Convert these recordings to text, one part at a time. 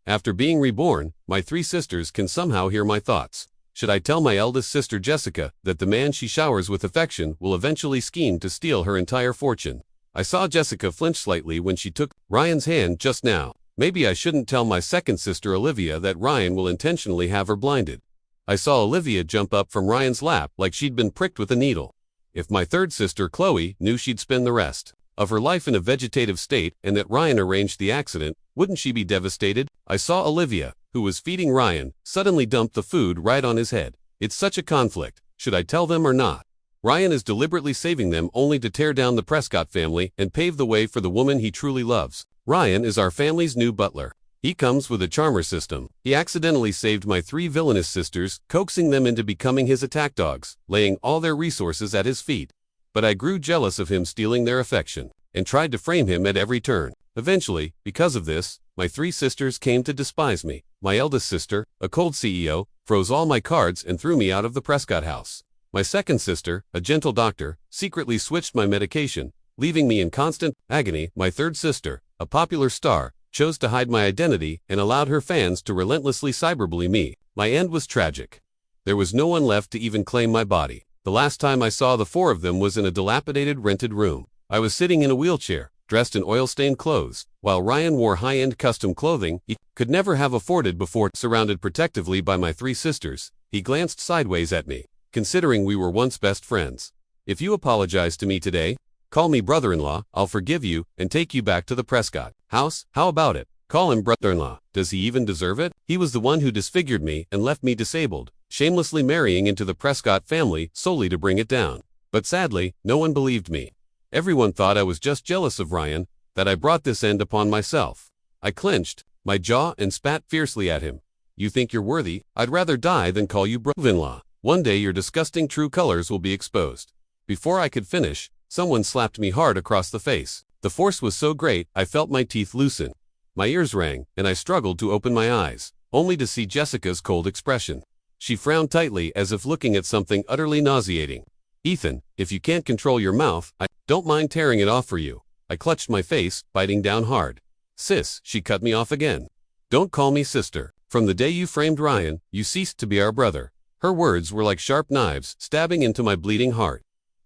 After being reborn, my 3 sisters can somehow hear my thoughts. Should I tell my eldest sister Jessica that the man she showers with affection will eventually scheme to steal her entire fortune? I saw Jessica flinch slightly when she took Ryan's hand just now. Maybe I shouldn't tell my second sister Olivia that Ryan will intentionally have her blinded. I saw Olivia jump up from Ryan's lap like she'd been pricked with a needle. If my third sister Chloe knew she'd spend the rest of her life in a vegetative state and that Ryan arranged the accident, wouldn't she be devastated? I saw Olivia, who was feeding Ryan, suddenly dump the food right on his head. It's such a conflict. Should I tell them or not? Ryan is deliberately saving them only to tear down the Prescott family and pave the way for the woman he truly loves. Ryan is our family's new butler. He comes with a charmer system. He accidentally saved my 3 villainous sisters, coaxing them into becoming his attack dogs, laying all their resources at his feet. But I grew jealous of him stealing their affection, and tried to frame him at every turn. Eventually, because of this, my 3 sisters came to despise me. My eldest sister, a cold CEO, froze all my cards and threw me out of the Prescott house. My second sister, a gentle doctor, secretly switched my medication, leaving me in constant agony. My third sister, a popular star, chose to hide my identity and allowed her fans to relentlessly cyberbully me. My end was tragic. There was no one left to even claim my body. The last time I saw the 4 of them was in a dilapidated rented room. I was sitting in a wheelchair, dressed in oil-stained clothes, while Ryan wore high-end custom clothing he could never have afforded before. Surrounded protectively by my 3 sisters, he glanced sideways at me, considering we were once best friends. If you apologize to me today, call me brother-in-law, I'll forgive you and take you back to the Prescott house. How about it? Call him brother-in-law. Does he even deserve it? He was the one who disfigured me and left me disabled, shamelessly marrying into the Prescott family solely to bring it down. But sadly, no one believed me. Everyone thought I was just jealous of Ryan, that I brought this end upon myself. I clenched my jaw and spat fiercely at him. You think you're worthy? I'd rather die than call you brother-in-law. One day your disgusting true colors will be exposed. Before I could finish, someone slapped me hard across the face. The force was so great, I felt my teeth loosen. My ears rang, and I struggled to open my eyes, only to see Jessica's cold expression. She frowned tightly as if looking at something utterly nauseating. Ethan, if you can't control your mouth, I don't mind tearing it off for you. I clutched my face, biting down hard. Sis, she cut me off again. Don't call me sister. From the day you framed Ryan, you ceased to be our brother. Her words were like sharp knives, stabbing into my bleeding heart.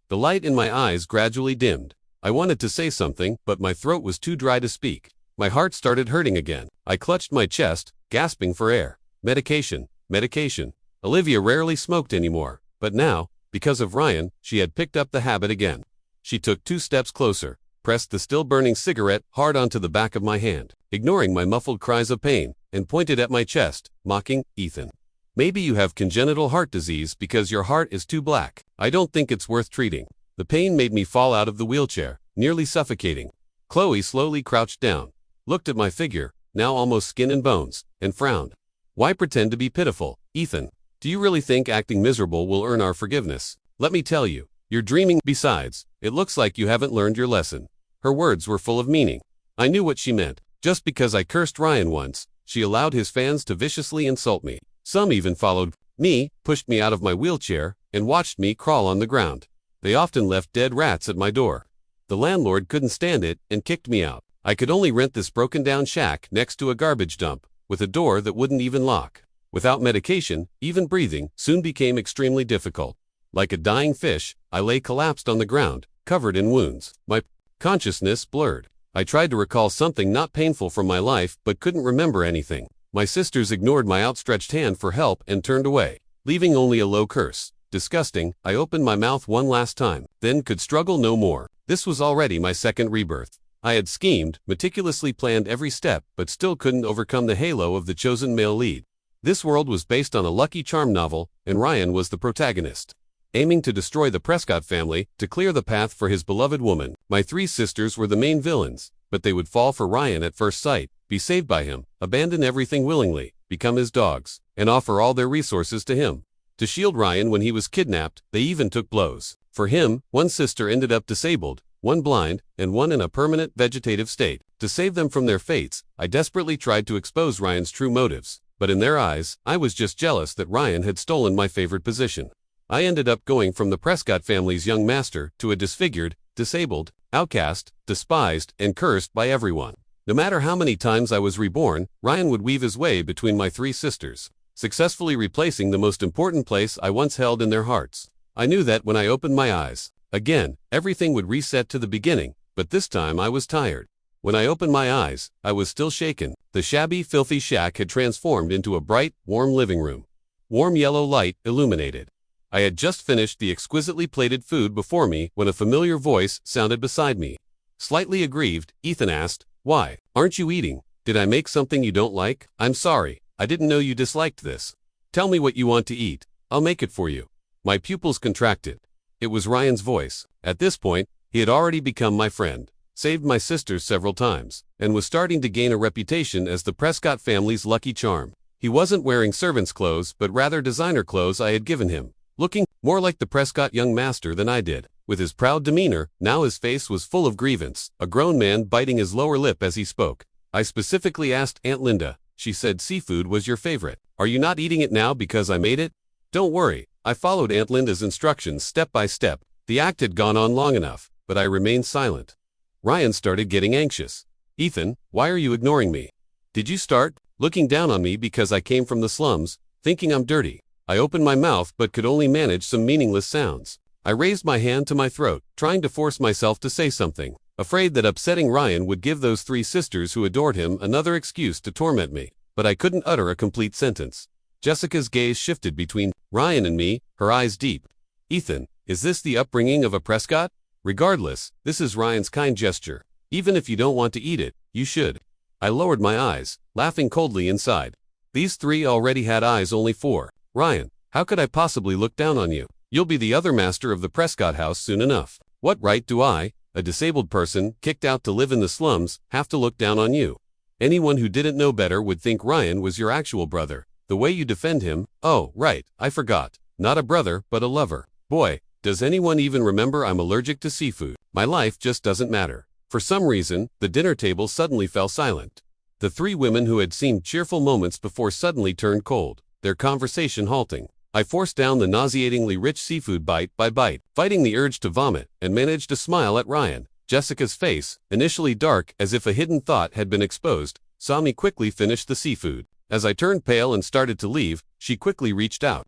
The light in my eyes gradually dimmed. I wanted to say something, but my throat was too dry to speak. My heart started hurting again. I clutched my chest, gasping for air. Medication, medication. Olivia rarely smoked anymore, but now, because of Ryan, she had picked up the habit again. She took 2 steps closer, pressed the still-burning cigarette hard onto the back of my hand, ignoring my muffled cries of pain, and pointed at my chest, mocking, Ethan. Maybe you have congenital heart disease because your heart is too black. I don't think it's worth treating. The pain made me fall out of the wheelchair, nearly suffocating. Chloe slowly crouched down, looked at my figure, now almost skin and bones, and frowned. Why pretend to be pitiful, Ethan? Do you really think acting miserable will earn our forgiveness? Let me tell you, you're dreaming. Besides, it looks like you haven't learned your lesson. Her words were full of meaning. I knew what she meant. Just because I cursed Ryan once, she allowed his fans to viciously insult me. Some even followed me, pushed me out of my wheelchair, and watched me crawl on the ground. They often left dead rats at my door. The landlord couldn't stand it and kicked me out. I could only rent this broken-down shack next to a garbage dump, with a door that wouldn't even lock. Without medication, even breathing soon became extremely difficult. Like a dying fish, I lay collapsed on the ground, covered in wounds. My consciousness blurred. I tried to recall something not painful from my life but couldn't remember anything. My sisters ignored my outstretched hand for help and turned away, leaving only a low curse. Disgusting, I opened my mouth one last time, then could struggle no more. This was already my second rebirth. I had schemed, meticulously planned every step, but still couldn't overcome the halo of the chosen male lead. This world was based on a Lucky Charm novel, and Ryan was the protagonist. Aiming to destroy the Prescott family, to clear the path for his beloved woman, my 3 sisters were the main villains, but they would fall for Ryan at first sight, be saved by him, abandon everything willingly, become his dogs, and offer all their resources to him. To shield Ryan when he was kidnapped, they even took blows. For him, one sister ended up disabled, one blind, and one in a permanent vegetative state. To save them from their fates, I desperately tried to expose Ryan's true motives, but in their eyes, I was just jealous that Ryan had stolen my favorite position. I ended up going from the Prescott family's young master to a disfigured, disabled, outcast, despised, and cursed by everyone. No matter how many times I was reborn, Ryan would weave his way between my three sisters, successfully replacing the most important place I once held in their hearts. I knew that when I opened my eyes, again, everything would reset to the beginning, but this time I was tired. When I opened my eyes, I was still shaken. The shabby, filthy shack had transformed into a bright, warm living room. Warm yellow light illuminated. I had just finished the exquisitely plated food before me when a familiar voice sounded beside me. Slightly aggrieved, Ethan asked, "Why, aren't you eating? Did I make something you don't like? I'm sorry, I didn't know you disliked this. Tell me what you want to eat. I'll make it for you." My pupils contracted. It was Ryan's voice. At this point, he had already become my friend, saved my sisters several times, and was starting to gain a reputation as the Prescott family's lucky charm. He wasn't wearing servant's clothes, but rather designer clothes I had given him, looking more like the Prescott young master than I did. With his proud demeanor, now his face was full of grievance, a grown man biting his lower lip as he spoke. I specifically asked Aunt Linda. She said seafood was your favorite. Are you not eating it now because I made it? Don't worry, I followed Aunt Linda's instructions step by step. The act had gone on long enough, but I remained silent. Ryan started getting anxious. "Ethan, why are you ignoring me? Did you start looking down on me because I came from the slums, thinking I'm dirty?" I opened my mouth but could only manage some meaningless sounds. I raised my hand to my throat, trying to force myself to say something, afraid that upsetting Ryan would give those three sisters who adored him another excuse to torment me. But I couldn't utter a complete sentence. Jessica's gaze shifted between Ryan and me, her eyes deep. "Ethan, is this the upbringing of a Prescott? Regardless, this is Ryan's kind gesture. Even if you don't want to eat it, you should." I lowered my eyes, laughing coldly inside. These three already had eyes only for Ryan. How could I possibly look down on you? You'll be the other master of the Prescott house soon enough. What right do I, a disabled person, kicked out to live in the slums, have to look down on you? Anyone who didn't know better would think Ryan was your actual brother. The way you defend him, oh, right, I forgot. Not a brother, but a lover. Boy, does anyone even remember I'm allergic to seafood? My life just doesn't matter. For some reason, the dinner table suddenly fell silent. The three women who had seemed cheerful moments before suddenly turned cold, their conversation halting. I forced down the nauseatingly rich seafood bite by bite, fighting the urge to vomit, and managed to smile at Ryan. Jessica's face, initially dark as if a hidden thought had been exposed, saw me quickly finish the seafood. As I turned pale and started to leave, she quickly reached out.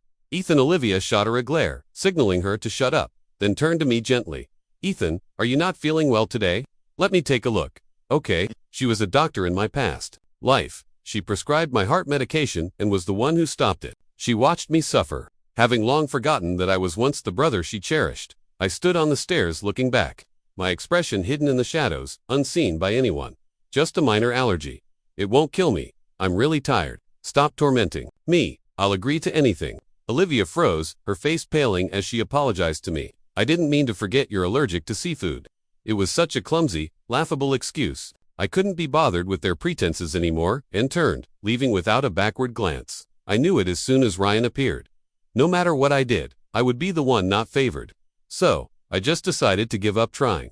Olivia shot her a glare, signaling her to shut up, then turned to me gently. "Ethan, are you not feeling well today? Let me take a look." Okay, she was a doctor in my past life. She prescribed my heart medication and was the one who stopped it. She watched me suffer, having long forgotten that I was once the brother she cherished. I stood on the stairs looking back, my expression hidden in the shadows, unseen by anyone. "Just a minor allergy. It won't kill me. I'm really tired. Stop tormenting me. I'll agree to anything." Olivia froze, her face paling as she apologized to me. "I didn't mean to forget you're allergic to seafood." It was such a clumsy, laughable excuse. I couldn't be bothered with their pretenses anymore, and turned, leaving without a backward glance. I knew it as soon as Ryan appeared. No matter what I did, I would be the one not favored. So, I just decided to give up trying.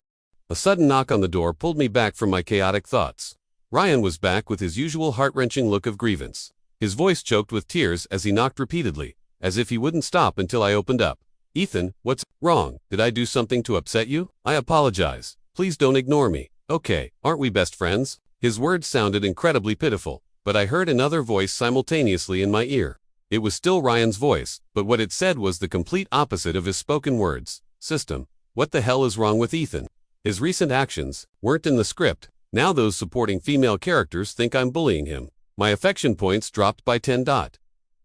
A sudden knock on the door pulled me back from my chaotic thoughts. Ryan was back with his usual heart-wrenching look of grievance. His voice choked with tears as he knocked repeatedly, as if he wouldn't stop until I opened up. "Ethan, what's wrong? Did I do something to upset you? I apologize. Please don't ignore me. Okay, aren't we best friends?" His words sounded incredibly pitiful, but I heard another voice simultaneously in my ear. It was still Ryan's voice, but what it said was the complete opposite of his spoken words. "System, what the hell is wrong with Ethan? His recent actions weren't in the script. Now those supporting female characters think I'm bullying him." My affection points dropped by 10.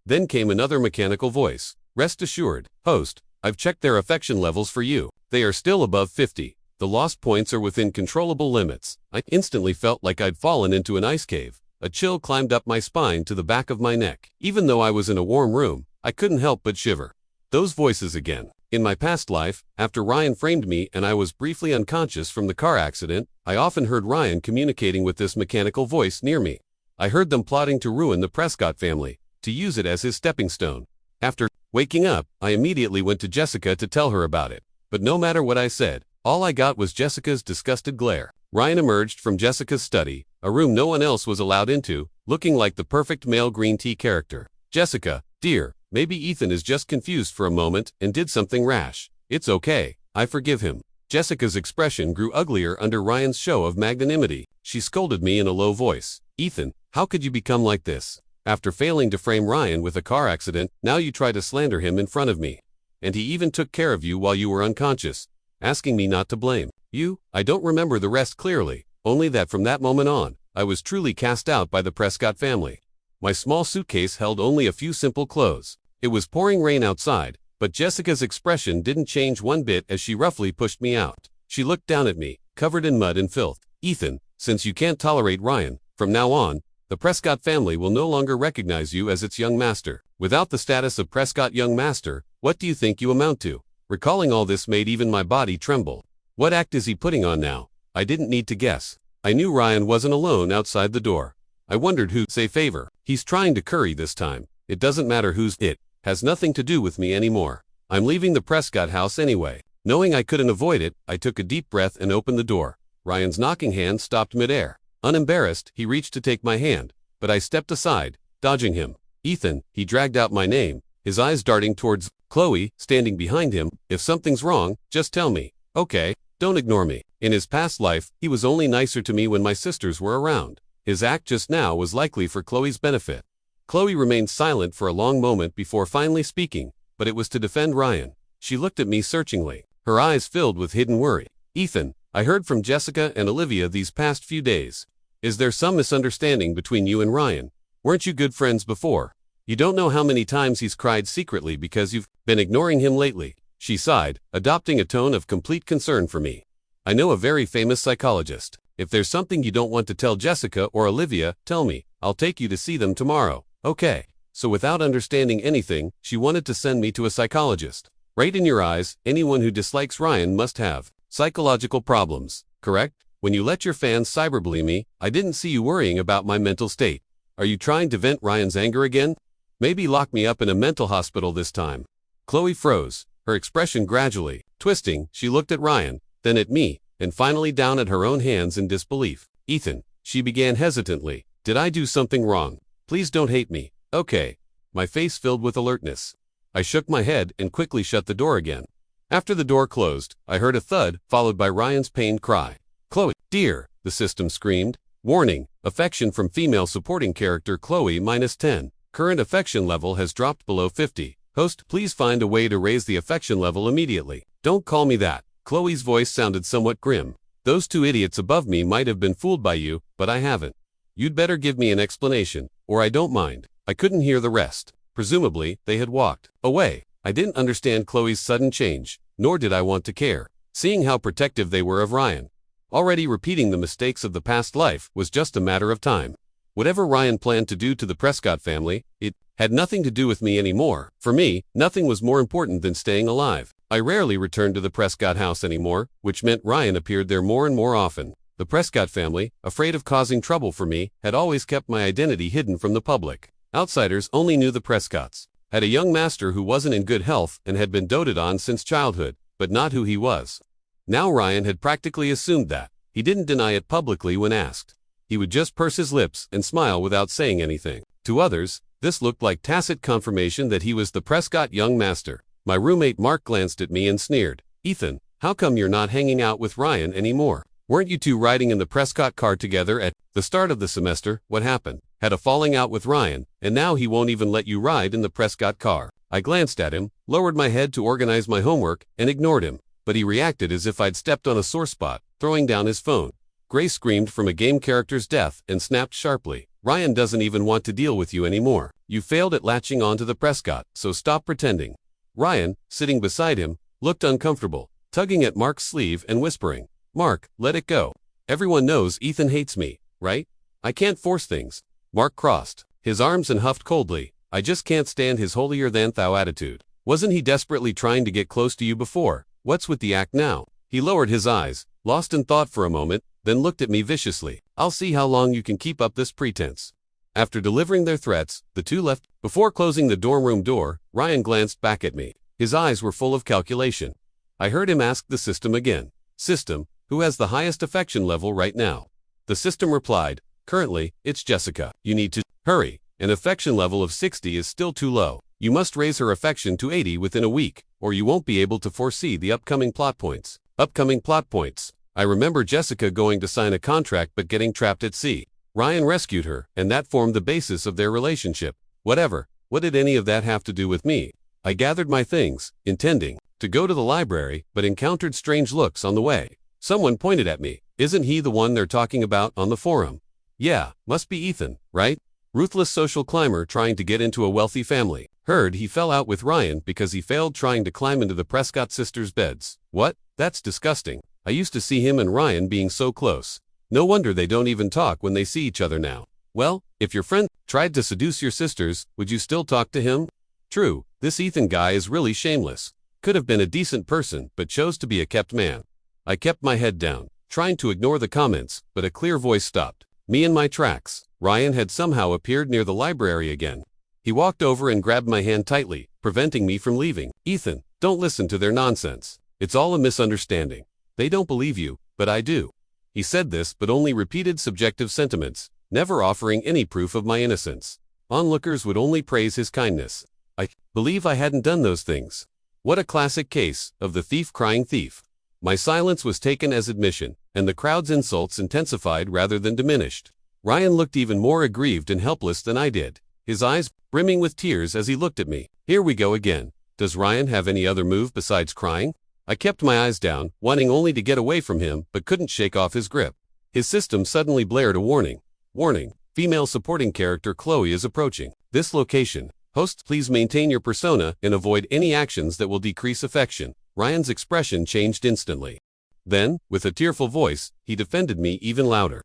Then came another mechanical voice. "Rest assured, host, I've checked their affection levels for you. They are still above 50. The lost points are within controllable limits." I instantly felt like I'd fallen into an ice cave. A chill climbed up my spine to the back of my neck. Even though I was in a warm room, I couldn't help but shiver. Those voices again. In my past life, after Ryan framed me and I was briefly unconscious from the car accident, I often heard Ryan communicating with this mechanical voice near me. I heard them plotting to ruin the Prescott family, to use it as his stepping stone. After waking up, I immediately went to Jessica to tell her about it. But no matter what I said, all I got was Jessica's disgusted glare. Ryan emerged from Jessica's study, a room no one else was allowed into, looking like the perfect male green tea character. "Jessica, dear, maybe Ethan is just confused for a moment and did something rash. It's okay, I forgive him." Jessica's expression grew uglier under Ryan's show of magnanimity. She scolded me in a low voice. Ethan, how could you become like this? After failing to frame Ryan with a car accident, now you try to slander him in front of me. And he even took care of you while you were unconscious, asking me not to blame you. I don't remember the rest clearly, only that from that moment on, I was truly cast out by the Prescott family. My small suitcase held only a few simple clothes. It was pouring rain outside, but Jessica's expression didn't change one bit as she roughly pushed me out. She looked down at me, covered in mud and filth. Ethan, since you can't tolerate Ryan, from now on, the Prescott family will no longer recognize you as its young master. Without the status of Prescott young master, what do you think you amount to? Recalling all this made even my body tremble. What act is he putting on now? I didn't need to guess. I knew Ryan wasn't alone outside the door. I wondered who, say favor. He's trying to curry this time. It doesn't matter who's it. Has nothing to do with me anymore. I'm leaving the Prescott house anyway. Knowing I couldn't avoid it, I took a deep breath and opened the door. Ryan's knocking hand stopped midair. Unembarrassed, he reached to take my hand, but I stepped aside, dodging him. Ethan, he dragged out my name, his eyes darting towards Chloe, standing behind him. If something's wrong, just tell me. Okay, don't ignore me. In his past life, he was only nicer to me when my sisters were around. His act just now was likely for Chloe's benefit. Chloe remained silent for a long moment before finally speaking, but it was to defend Ryan. She looked at me searchingly, her eyes filled with hidden worry. Ethan, I heard from Jessica and Olivia these past few days. Is there some misunderstanding between you and Ryan? Weren't you good friends before? You don't know how many times he's cried secretly because you've been ignoring him lately. She sighed, adopting a tone of complete concern for me. I know a very famous psychologist. If there's something you don't want to tell Jessica or Olivia, tell me. I'll take you to see them tomorrow. Okay. So without understanding anything, she wanted to send me to a psychologist. Right in your eyes, anyone who dislikes Ryan must have psychological problems, correct? When you let your fans cyberbully me, I didn't see you worrying about my mental state. Are you trying to vent Ryan's anger again? Maybe lock me up in a mental hospital this time. Chloe froze, her expression gradually twisting. She looked at Ryan, then at me, and finally down at her own hands in disbelief. Ethan, she began hesitantly. Did I do something wrong? Please don't hate me. Okay. My face filled with alertness. I shook my head and quickly shut the door again. After the door closed, I heard a thud, followed by Ryan's pained cry. Chloe, dear, the system screamed. Warning, affection from female supporting character Chloe -10. Current affection level has dropped below 50. Host, please find a way to raise the affection level immediately. Don't call me that. Chloe's voice sounded somewhat grim. Those two idiots above me might have been fooled by you, but I haven't. You'd better give me an explanation, or I don't mind. I couldn't hear the rest. Presumably, they had walked away. I didn't understand Chloe's sudden change, nor did I want to care, seeing how protective they were of Ryan. Already repeating the mistakes of the past life was just a matter of time. Whatever Ryan planned to do to the Prescott family, it had nothing to do with me anymore. For me, nothing was more important than staying alive. I rarely returned to the Prescott house anymore, which meant Ryan appeared there more and more often. The Prescott family, afraid of causing trouble for me, had always kept my identity hidden from the public. Outsiders only knew the Prescotts. Had a young master who wasn't in good health and had been doted on since childhood, but not who he was. Now Ryan had practically assumed that. He didn't deny it publicly when asked. He would just purse his lips and smile without saying anything. To others, this looked like tacit confirmation that he was the Prescott young master. My roommate Mark glanced at me and sneered. Ethan, how come you're not hanging out with Ryan anymore? Weren't you two riding in the Prescott car together at the start of the semester? What happened? Had a falling out with Ryan, and now he won't even let you ride in the Prescott car. I glanced at him, lowered my head to organize my homework, and ignored him. But he reacted as if I'd stepped on a sore spot, throwing down his phone. Gray screamed from a game character's death and snapped sharply. Ryan doesn't even want to deal with you anymore. You failed at latching onto the Prescott, so stop pretending. Ryan, sitting beside him, looked uncomfortable, tugging at Mark's sleeve and whispering, Mark, let it go. Everyone knows Ethan hates me, right? I can't force things. Mark crossed his arms and huffed coldly. I just can't stand his holier-than-thou attitude. Wasn't he desperately trying to get close to you before? What's with the act now? He lowered his eyes, lost in thought for a moment, then looked at me viciously. I'll see how long you can keep up this pretense. After delivering their threats, the two left. Before closing the dorm room door, Ryan glanced back at me. His eyes were full of calculation. I heard him ask the system again. System, who has the highest affection level right now? The system replied, currently, it's Jessica. You need to hurry. An affection level of 60 is still too low. You must raise her affection to 80 within a week, or you won't be able to foresee the upcoming plot points. Upcoming plot points. I remember Jessica going to sign a contract but getting trapped at sea. Ryan rescued her, and that formed the basis of their relationship. Whatever. What did any of that have to do with me? I gathered my things, intending to go to the library, but encountered strange looks on the way. Someone pointed at me. Isn't he the one they're talking about on the forum? Yeah, must be Ethan, right? Ruthless social climber trying to get into a wealthy family. Heard he fell out with Ryan because he failed trying to climb into the Prescott sisters' beds. What? That's disgusting. I used to see him and Ryan being so close. No wonder they don't even talk when they see each other now. Well, if your friend tried to seduce your sisters, would you still talk to him? True, this Ethan guy is really shameless. Could have been a decent person, but chose to be a kept man. I kept my head down, trying to ignore the comments, but a clear voice stopped me in my tracks. Ryan had somehow appeared near the library again. He walked over and grabbed my hand tightly, preventing me from leaving. Ethan, don't listen to their nonsense. It's all a misunderstanding. They don't believe you, but I do. He said this but only repeated subjective sentiments, never offering any proof of my innocence. Onlookers would only praise his kindness. I believe I hadn't done those things. What a classic case of the thief crying thief. My silence was taken as admission, and the crowd's insults intensified rather than diminished. Ryan looked even more aggrieved and helpless than I did, his eyes brimming with tears as he looked at me. Here we go again. Does Ryan have any other move besides crying? I kept my eyes down, wanting only to get away from him, but couldn't shake off his grip. His system suddenly blared a warning. Warning, female supporting character Chloe is approaching this location. Host, please maintain your persona and avoid any actions that will decrease affection. Ryan's expression changed instantly. Then, with a tearful voice, he defended me even louder.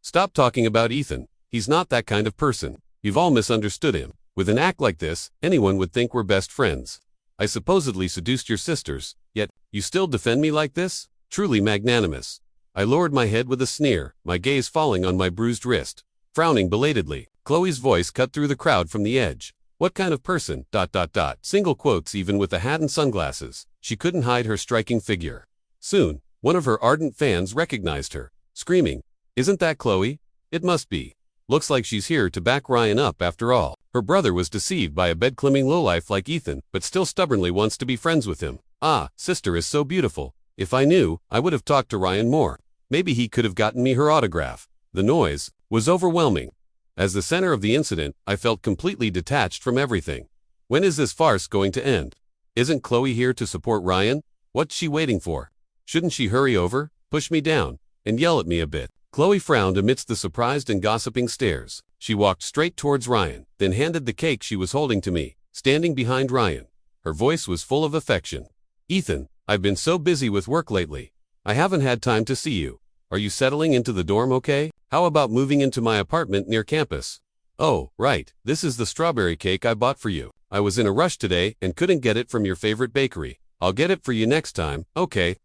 Stop talking about Ethan. He's not that kind of person. You've all misunderstood him. With an act like this, anyone would think we're best friends. I supposedly seduced your sisters, yet you still defend me like this? Truly magnanimous. I lowered my head with a sneer, my gaze falling on my bruised wrist. Frowning belatedly, Chloe's voice cut through the crowd from the edge. What kind of person? ... Single quotes. Even with a hat and sunglasses, she couldn't hide her striking figure. Soon, one of her ardent fans recognized her, screaming, "Isn't that Chloe? It must be. Looks like she's here to back Ryan up after all." Her brother was deceived by a bed-climbing lowlife like Ethan, but still stubbornly wants to be friends with him. Ah, sister is so beautiful. If I knew, I would have talked to Ryan more. Maybe he could have gotten me her autograph. The noise was overwhelming. As the center of the incident, I felt completely detached from everything. When is this farce going to end? Isn't Chloe here to support Ryan? What's she waiting for? Shouldn't she hurry over, push me down, and yell at me a bit? Chloe frowned amidst the surprised and gossiping stares. She walked straight towards Ryan, then handed the cake she was holding to me, standing behind Ryan. Her voice was full of affection. Ethan, I've been so busy with work lately. I haven't had time to see you. Are you settling into the dorm okay? How about moving into my apartment near campus? Oh, right, this is the strawberry cake I bought for you. I was in a rush today and couldn't get it from your favorite bakery. I'll get it for you next time, okay?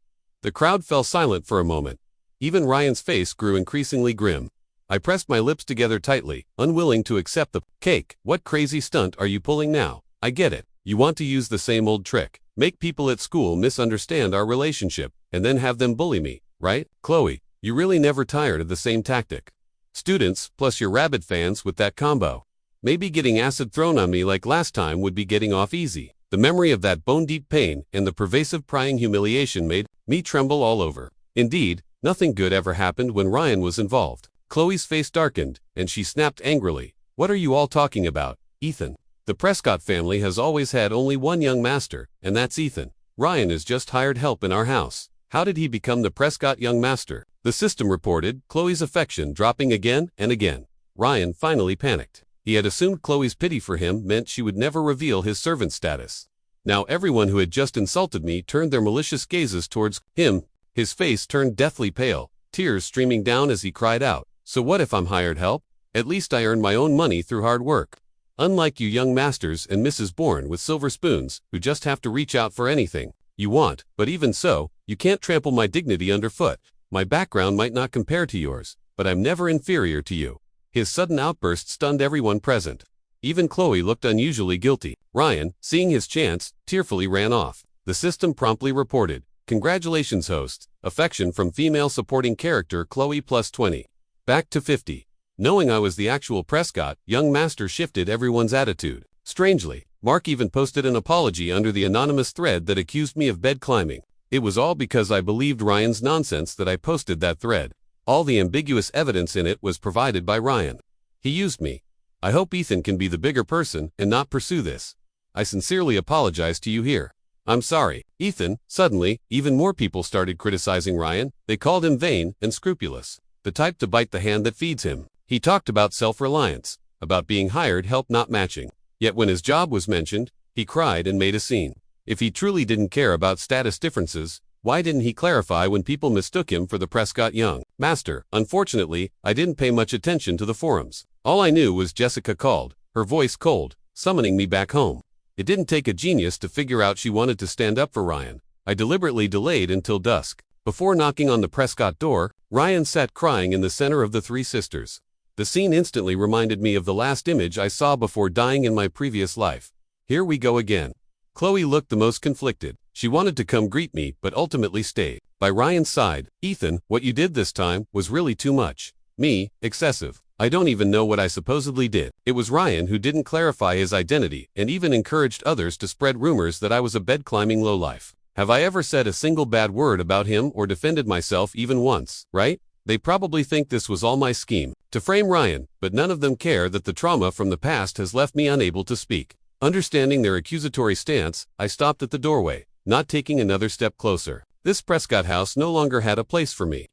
The crowd fell silent for a moment. Even Ryan's face grew increasingly grim. I pressed my lips together tightly, unwilling to accept the cake. What crazy stunt are you pulling now? I get it. You want to use the same old trick. Make people at school misunderstand our relationship, and then have them bully me, right? Chloe, you really never tired of the same tactic. Students, plus your rabid fans with that combo. Maybe getting acid thrown on me like last time would be getting off easy. The memory of that bone-deep pain and the pervasive prying humiliation made me tremble all over. Indeed, nothing good ever happened when Ryan was involved. Chloe's face darkened, and she snapped angrily. What are you all talking about, Ethan? The Prescott family has always had only one young master, and that's Ethan. Ryan is just hired help in our house. How did he become the Prescott young master? The system reported, Chloe's affection dropping again and again. Ryan finally panicked. He had assumed Chloe's pity for him meant she would never reveal his servant status. Now everyone who had just insulted me turned their malicious gazes towards him. His face turned deathly pale, tears streaming down as he cried out, "So what if I'm hired help? At least I earned my own money through hard work. Unlike you young masters and Mrs. Bourne with silver spoons, who just have to reach out for anything you want, but even so, you can't trample my dignity underfoot. My background might not compare to yours, but I'm never inferior to you." His sudden outburst stunned everyone present. Even Chloe looked unusually guilty. Ryan, seeing his chance, tearfully ran off. The system promptly reported, "Congratulations host, affection from female supporting character Chloe plus 20. Back to 50. Knowing I was the actual Prescott, young master shifted everyone's attitude. Strangely, Mark even posted an apology under the anonymous thread that accused me of bed climbing. It was all because I believed Ryan's nonsense that I posted that thread. All the ambiguous evidence in it was provided by Ryan. He used me. I hope Ethan can be the bigger person and not pursue this. I sincerely apologize to you here. I'm sorry, Ethan. Suddenly, even more people started criticizing Ryan. They called him vain and scrupulous, the type to bite the hand that feeds him. He talked about self-reliance, about being hired help not matching. Yet when his job was mentioned, he cried and made a scene. If he truly didn't care about status differences, why didn't he clarify when people mistook him for the Prescott Young master? Unfortunately, I didn't pay much attention to the forums. All I knew was Jessica called, her voice cold, summoning me back home. It didn't take a genius to figure out she wanted to stand up for Ryan. I deliberately delayed until dusk. Before knocking on the Prescott door, Ryan sat crying in the center of the three sisters. The scene instantly reminded me of the last image I saw before dying in my previous life. Here we go again. Chloe looked the most conflicted. She wanted to come greet me, but ultimately stayed by Ryan's side. Ethan, what you did this time was really too much. Me, excessive. I don't even know what I supposedly did. It was Ryan who didn't clarify his identity and even encouraged others to spread rumors that I was a bed-climbing lowlife. Have I ever said a single bad word about him or defended myself even once, right? They probably think this was all my scheme to frame Ryan, but none of them care that the trauma from the past has left me unable to speak. Understanding their accusatory stance, I stopped at the doorway, not taking another step closer. This Prescott house no longer had a place for me.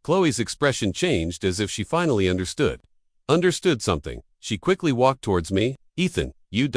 Chloe's expression changed as if she finally understood. Understood something. She quickly walked towards me. Ethan, you ...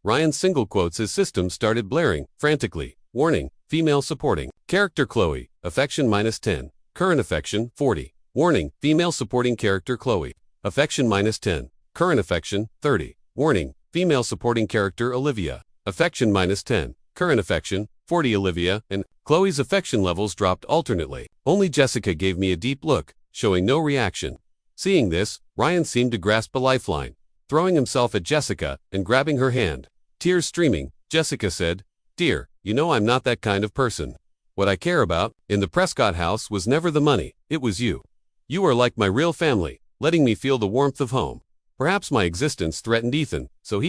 Ryan's single quotes his system started blaring, frantically. Warning, female supporting. Character Chloe, affection -10. Current affection, 40. Warning, female supporting character Chloe. Affection -10. Current affection, 30. Warning, female supporting character Olivia. Affection -10. Current affection, 40. Olivia and Chloe's affection levels dropped alternately. Only Jessica gave me a deep look, showing no reaction. Seeing this, Ryan seemed to grasp a lifeline. Throwing himself at Jessica and grabbing her hand. Tears streaming, Jessica said, "Dear, you know I'm not that kind of person. What I care about, in the Prescott house, was never the money, it was you. You are like my real family, letting me feel the warmth of home." Perhaps my existence threatened Ethan, so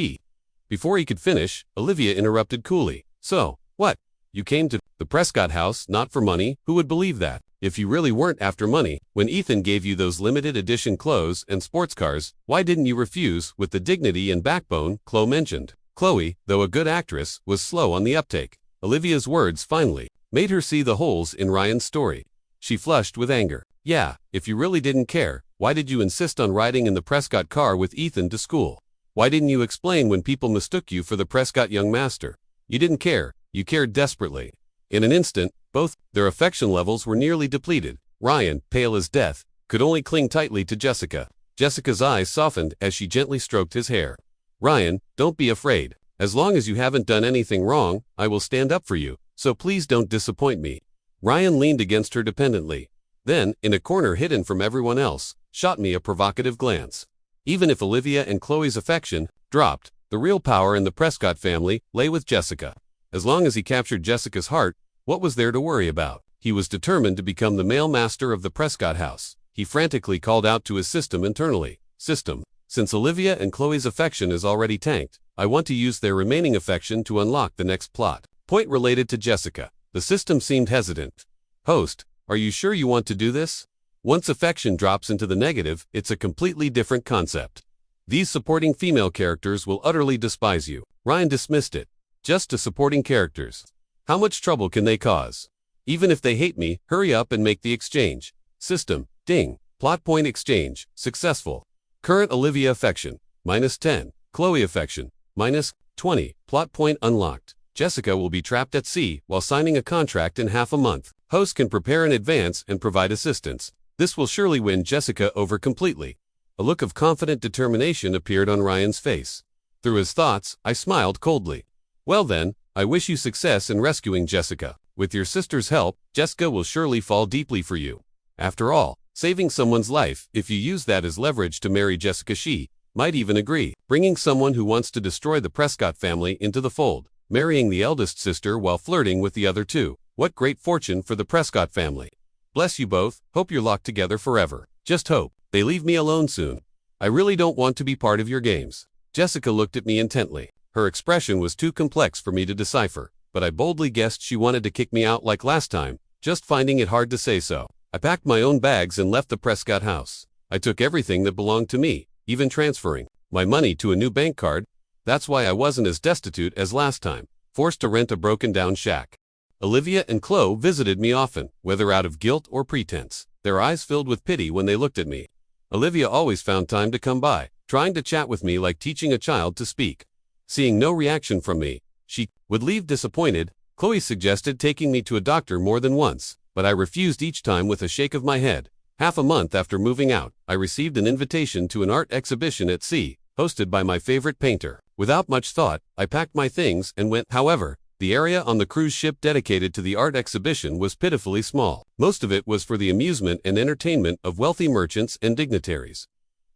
Before he could finish, Olivia interrupted coolly. "So, what? You came to the Prescott house not for money? Who would believe that? If you really weren't after money, when Ethan gave you those limited edition clothes and sports cars, why didn't you refuse with the dignity and backbone Chloe mentioned?" Chloe, though a good actress, was slow on the uptake. Olivia's words finally made her see the holes in Ryan's story. She flushed with anger. "Yeah, if you really didn't care, why did you insist on riding in the Prescott car with Ethan to school? Why didn't you explain when people mistook you for the Prescott young master? You didn't care, you cared desperately." In an instant, both their affection levels were nearly depleted. Ryan, pale as death, could only cling tightly to Jessica. Jessica's eyes softened as she gently stroked his hair. "Ryan, don't be afraid. As long as you haven't done anything wrong, I will stand up for you, so please don't disappoint me." Ryan leaned against her dependently. Then, in a corner hidden from everyone else, shot me a provocative glance. Even if Olivia and Chloe's affection dropped, the real power in the Prescott family lay with Jessica. As long as he captured Jessica's heart, what was there to worry about? He was determined to become the male master of the Prescott house. He frantically called out to his system internally. "System, since Olivia and Chloe's affection is already tanked, I want to use their remaining affection to unlock the next plot point related to Jessica." The system seemed hesitant. "Host, are you sure you want to do this? Once affection drops into the negative, it's a completely different concept. These supporting female characters will utterly despise you." Ryan dismissed it. "Just to supporting characters. How much trouble can they cause? Even if they hate me, hurry up and make the exchange." System, ding. Plot point exchange, successful. Current Olivia affection, -10. Chloe affection, -20. Plot point unlocked. Jessica will be trapped at sea while signing a contract in half a month. Host can prepare in advance and provide assistance. This will surely win Jessica over completely. A look of confident determination appeared on Ryan's face. Through his thoughts, I smiled coldly. "Well then, I wish you success in rescuing Jessica. With your sister's help, Jessica will surely fall deeply for you. After all, saving someone's life, if you use that as leverage to marry Jessica, she might even agree. Bringing someone who wants to destroy the Prescott family into the fold, marrying the eldest sister while flirting with the other two. What great fortune for the Prescott family. Bless you both, hope you're locked together forever. Just hope they leave me alone soon. I really don't want to be part of your games." Jessica looked at me intently. Her expression was too complex for me to decipher. but I boldly guessed she wanted to kick me out like last time, just finding it hard to say so. I packed my own bags and left the Prescott house. I took everything that belonged to me, even transferring my money to a new bank card. That's why I wasn't as destitute as last time, forced to rent a broken-down shack. Olivia and Chloe visited me often, whether out of guilt or pretense. Their eyes filled with pity when they looked at me. Olivia always found time to come by, trying to chat with me like teaching a child to speak. Seeing no reaction from me, she would leave disappointed. Chloe suggested taking me to a doctor more than once, but I refused each time with a shake of my head. Half a month after moving out, I received an invitation to an art exhibition at sea, hosted by my favorite painter. Without much thought, I packed my things and went. However, the area on the cruise ship dedicated to the art exhibition was pitifully small. Most of it was for the amusement and entertainment of wealthy merchants and dignitaries.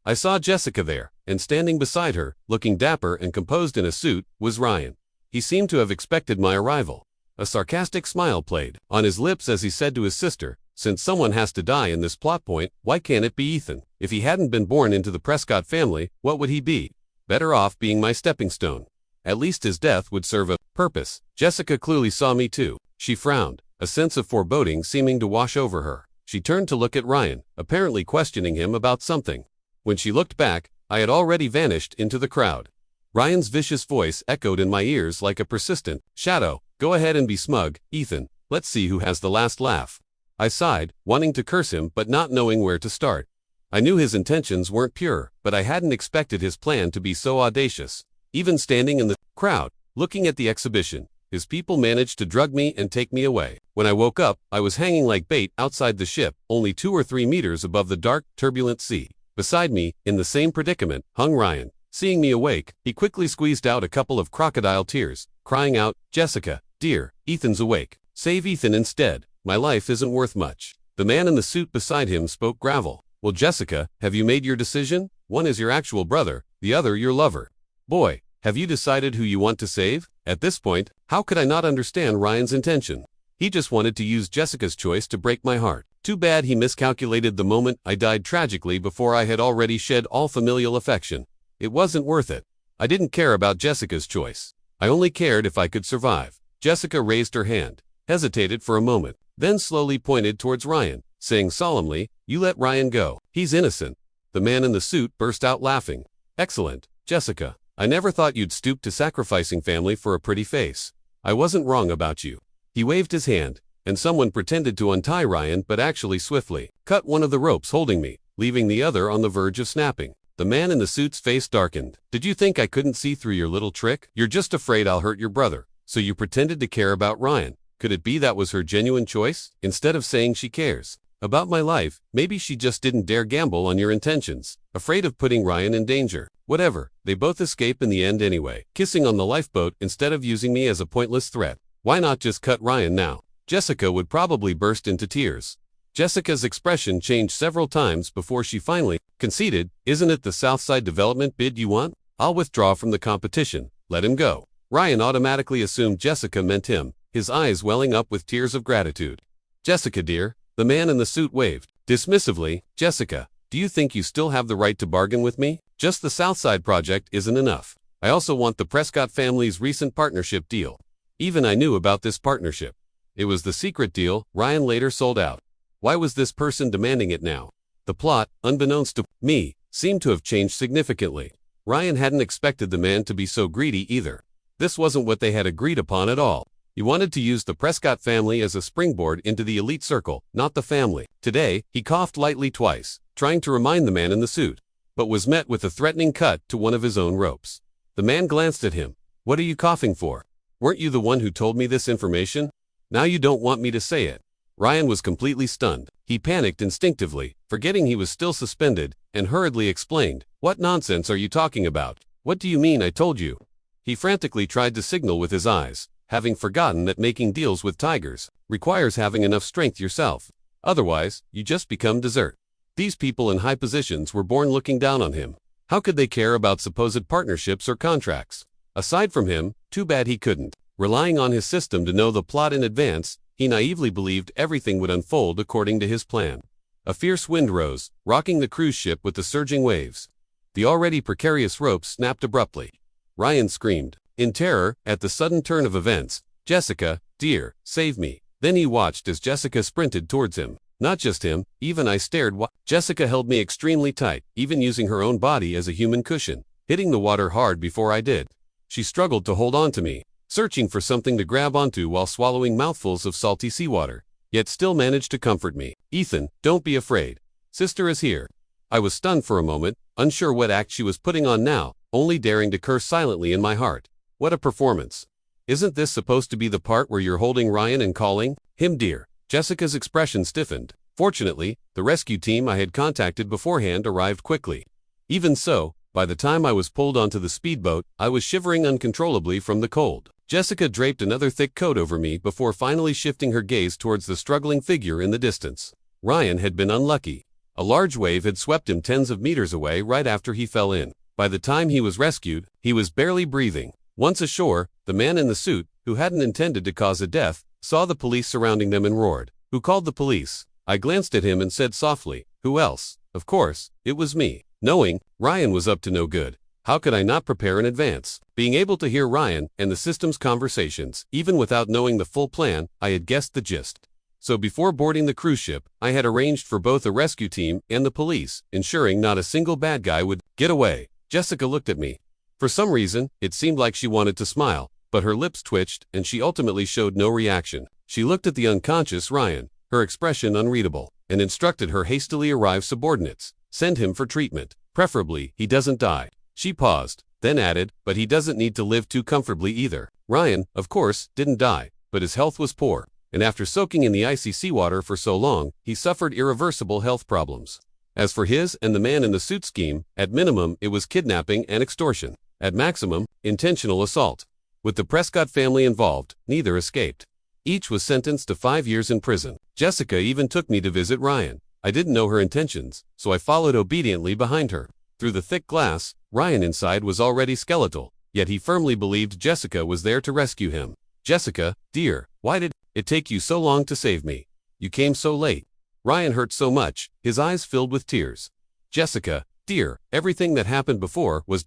I saw Jessica there, and standing beside her, looking dapper and composed in a suit, was Ryan. He seemed to have expected my arrival. A sarcastic smile played on his lips as he said to his sister, "Since someone has to die in this plot point, why can't it be Ethan? If he hadn't been born into the Prescott family, what would he be? Better off being my stepping stone. At least his death would serve a purpose." Jessica clearly saw me too. She frowned, a sense of foreboding seeming to wash over her. She turned to look at Ryan, apparently questioning him about something. When she looked back, I had already vanished into the crowd. Ryan's vicious voice echoed in my ears like a persistent shadow. "Go ahead and be smug, Ethan. Let's see who has the last laugh." I sighed, wanting to curse him but not knowing where to start. I knew his intentions weren't pure, but I hadn't expected his plan to be so audacious. Even standing in the crowd, looking at the exhibition, his people managed to drug me and take me away. When I woke up, I was hanging like bait outside the ship, only 2 or 3 meters above the dark, turbulent sea. Beside me, in the same predicament, hung Ryan. Seeing me awake, he quickly squeezed out a couple of crocodile tears, crying out, "Jessica, dear, Ethan's awake. Save Ethan instead. My life isn't worth much." The man in the suit beside him spoke gravel. "Well, Jessica, have you made your decision? One is your actual brother, the other your lover. Boy, have you decided who you want to save?" At this point, how could I not understand Ryan's intention? He just wanted to use Jessica's choice to break my heart. Too bad he miscalculated the moment. I died tragically before I had already shed all familial affection. It wasn't worth it. I didn't care about Jessica's choice. I only cared if I could survive. Jessica raised her hand, hesitated for a moment, then slowly pointed towards Ryan, saying solemnly, "You let Ryan go. He's innocent." The man in the suit burst out laughing. "Excellent, Jessica. I never thought you'd stoop to sacrificing family for a pretty face. I wasn't wrong about you." He waved his hand, and someone pretended to untie Ryan but actually swiftly cut one of the ropes holding me, leaving the other on the verge of snapping. The man in the suit's face darkened. "Did you think I couldn't see through your little trick? You're just afraid I'll hurt your brother, so you pretended to care about Ryan. Could it be that was her genuine choice? Instead of saying she cares about my life, maybe she just didn't dare gamble on your intentions, afraid of putting Ryan in danger. Whatever, they both escape in the end anyway, kissing on the lifeboat instead of using me as a pointless threat. Why not just cut Ryan now?" Jessica would probably burst into tears. Jessica's expression changed several times before she finally conceded. "Isn't it the Southside development bid you want? I'll withdraw from the competition. Let him go." Ryan automatically assumed Jessica meant him, his eyes welling up with tears of gratitude. "Jessica dear," the man in the suit waved dismissively. "Jessica, do you think you still have the right to bargain with me? Just the Southside project isn't enough. I also want the Prescott family's recent partnership deal." Even I knew about this partnership. It was the secret deal Ryan later sold out. Why was this person demanding it now? The plot, unbeknownst to me, seemed to have changed significantly. Ryan hadn't expected the man to be so greedy either. This wasn't what they had agreed upon at all. He wanted to use the Prescott family as a springboard into the elite circle, not the family. Today, he coughed lightly twice, trying to remind the man in the suit, but was met with a threatening cut to one of his own ropes. The man glanced at him. "What are you coughing for? Weren't you the one who told me this information? Now you don't want me to say it." Ryan was completely stunned. He panicked instinctively, forgetting he was still suspended, and hurriedly explained, "What nonsense are you talking about? What do you mean I told you?" He frantically tried to signal with his eyes, having forgotten that making deals with tigers requires having enough strength yourself. Otherwise, you just become dessert. These people in high positions were born looking down on him. How could they care about supposed partnerships or contracts? Aside from him, too bad he couldn't. Relying on his system to know the plot in advance, he naively believed everything would unfold according to his plan. A fierce wind rose, rocking the cruise ship with the surging waves. The already precarious ropes snapped abruptly. Ryan screamed. In terror, at the sudden turn of events, Jessica, dear, save me. Then he watched as Jessica sprinted towards him. Not just him, even I stared. Jessica held me extremely tight, even using her own body as a human cushion, hitting the water hard before I did. She struggled to hold on to me, searching for something to grab onto while swallowing mouthfuls of salty seawater, yet still managed to comfort me. Ethan, don't be afraid. Sister is here. I was stunned for a moment, unsure what act she was putting on now, only daring to curse silently in my heart. What a performance. Isn't this supposed to be the part where you're holding Ryan and calling him dear? Jessica's expression stiffened. Fortunately, the rescue team I had contacted beforehand arrived quickly. Even so, by the time I was pulled onto the speedboat, I was shivering uncontrollably from the cold. Jessica draped another thick coat over me before finally shifting her gaze towards the struggling figure in the distance. Ryan had been unlucky. A large wave had swept him tens of meters away right after he fell in. By the time he was rescued, he was barely breathing. Once ashore, the man in the suit, who hadn't intended to cause a death, saw the police surrounding them and roared. Who called the police? I glanced at him and said softly, who else? Of course, it was me. Knowing Ryan was up to no good, how could I not prepare in advance? Being able to hear Ryan and the system's conversations, even without knowing the full plan, I had guessed the gist. So before boarding the cruise ship, I had arranged for both a rescue team and the police, ensuring not a single bad guy would get away. Jessica looked at me. For some reason, it seemed like she wanted to smile, but her lips twitched and she ultimately showed no reaction. She looked at the unconscious Ryan, her expression unreadable, and instructed her hastily arrived subordinates, send him for treatment. Preferably, he doesn't die. She paused, then added, but he doesn't need to live too comfortably either. Ryan, of course, didn't die, but his health was poor, and after soaking in the icy seawater for so long, he suffered irreversible health problems. As for his and the man in the suit scheme, at minimum, it was kidnapping and extortion. At maximum, intentional assault. With the Prescott family involved, neither escaped. Each was sentenced to 5 years in prison. Jessica even took me to visit Ryan. I didn't know her intentions, so I followed obediently behind her. Through the thick glass, Ryan inside was already skeletal, yet he firmly believed Jessica was there to rescue him. Jessica, dear, why did it take you so long to save me? You came so late. Ryan hurt so much, his eyes filled with tears. Jessica, dear, everything that happened before was ...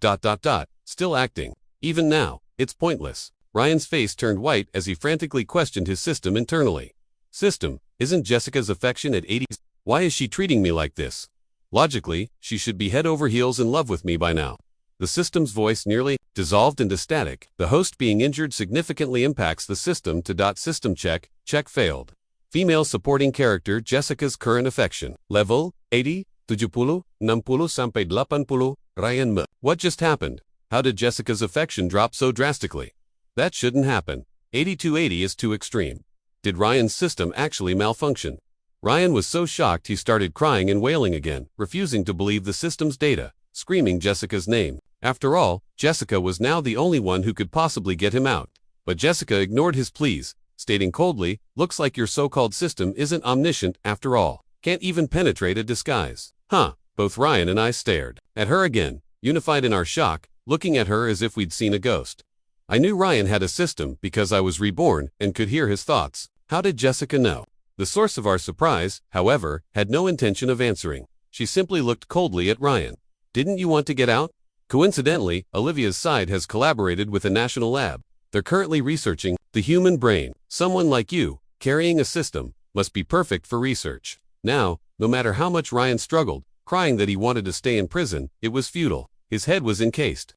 still acting. Even now, it's pointless. Ryan's face turned white as he frantically questioned his system internally. System, isn't Jessica's affection at 80? Why is she treating me like this? Logically, she should be head over heels in love with me by now. The system's voice nearly dissolved into static. The host being injured significantly impacts the system to ... System check failed. Female supporting character Jessica's current affection. Level, 80, 70, 60 sampai 80, Ryan M. What just happened? How did Jessica's affection drop so drastically? That shouldn't happen. 80 is too extreme. Did Ryan's system actually malfunction? Ryan was so shocked he started crying and wailing again, refusing to believe the system's data, screaming Jessica's name. After all, Jessica was now the only one who could possibly get him out. But Jessica ignored his pleas, stating coldly, looks like your so-called system isn't omniscient after all. Can't even penetrate a disguise. Huh. Both Ryan and I stared at her again, unified in our shock, looking at her as if we'd seen a ghost. I knew Ryan had a system because I was reborn and could hear his thoughts. How did Jessica know? The source of our surprise, however, had no intention of answering. She simply looked coldly at Ryan. Didn't you want to get out? Coincidentally, Olivia's side has collaborated with a national lab. They're currently researching the human brain. Someone like you, carrying a system, must be perfect for research. Now, no matter how much Ryan struggled, crying that he wanted to stay in prison, it was futile. His head was encased.